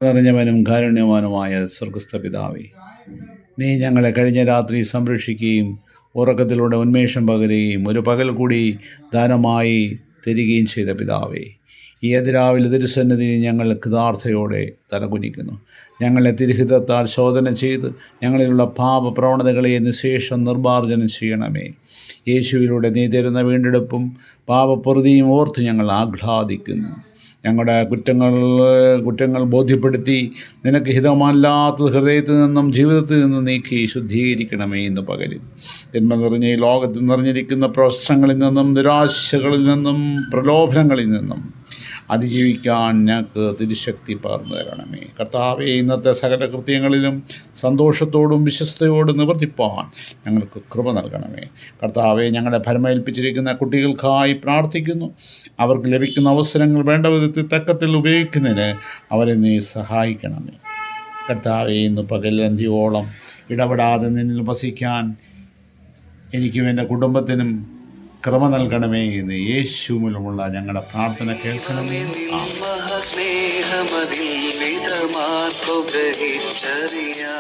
നിറഞ്ഞവനും കാരുണ്യവാനുമായ സ്വർഗസ്ഥ പിതാവേ, നീ ഞങ്ങളെ കഴിഞ്ഞ രാത്രി സംരക്ഷിക്കുകയും ഉറക്കത്തിലൂടെ ഉന്മേഷം പകരുകയും ഒരു പകൽ കൂടി ദാനമായി തരികയും ചെയ്ത പിതാവേ, ഈ അതിരാവിലെ തിരുസന്നിധിയിൽ ഞങ്ങൾ കൃതാർത്ഥയോടെ തലകുനിക്കുന്നു. ഞങ്ങളെ തിരുഹിതത്താൽ ശോധന ചെയ്ത് ഞങ്ങളിലുള്ള പാപപ്രവണതകളെ നിശേഷം നിർമ്മാർജ്ജനം ചെയ്യണമേ. യേശുവിലൂടെ നീ തരുന്ന വീണ്ടെടുപ്പും പാപപ്രതിയും ഓർത്ത് ഞങ്ങൾ ആഹ്ലാദിക്കുന്നു. ഞങ്ങളുടെ കുറ്റങ്ങൾ ബോധ്യപ്പെടുത്തി നിനക്ക് ഹിതമല്ലാത്തത് ഹൃദയത്തിൽ നിന്നും ജീവിതത്തിൽ നിന്നും നീക്കി ശുദ്ധീകരിക്കണമേ എന്ന് പകരും. ജന്മ നിറഞ്ഞ ഈ ലോകത്ത് നിറഞ്ഞിരിക്കുന്ന പ്രശ്നങ്ങളിൽ നിന്നും നിരാശകളിൽ നിന്നും പ്രലോഭനങ്ങളിൽ നിന്നും അതിജീവിക്കാൻ ഞങ്ങൾക്ക് തിരുശക്തി പകർന്നു തരണമേ. കർത്താവേ, ഇന്നത്തെ സകല കൃത്യങ്ങളിലും സന്തോഷത്തോടും വിശ്വസ്തയോടും നിവർത്തിപ്പാൻ ഞങ്ങൾക്ക് കൃപ നൽകണമേ. കർത്താവേ, ഞങ്ങളെ ഭരമേൽപ്പിച്ചിരിക്കുന്ന കുട്ടികൾക്കായി പ്രാർത്ഥിക്കുന്നു. അവർക്ക് ലഭിക്കുന്ന അവസരങ്ങൾ വേണ്ട വിധത്തിൽ തക്കത്തിൽ ഉപയോഗിക്കുന്നതിന് അവരെ നീ സഹായിക്കണമേ. കർത്താവേ, ഇന്ന് പകലന്തിയോളം ഇടപെടാതെ നിന്നിൽ വസിക്കാൻ എനിക്കും എൻ്റെ കുടുംബത്തിനും കൃപ നൽകണമേ എന്ന് യേശുവിലുള്ള ഞങ്ങളുടെ പ്രാർത്ഥന കേൾക്കണമേ. സ്നേഹമതിൽ വിധമാർക്കു ഗ്രഹിച്ചറിയാ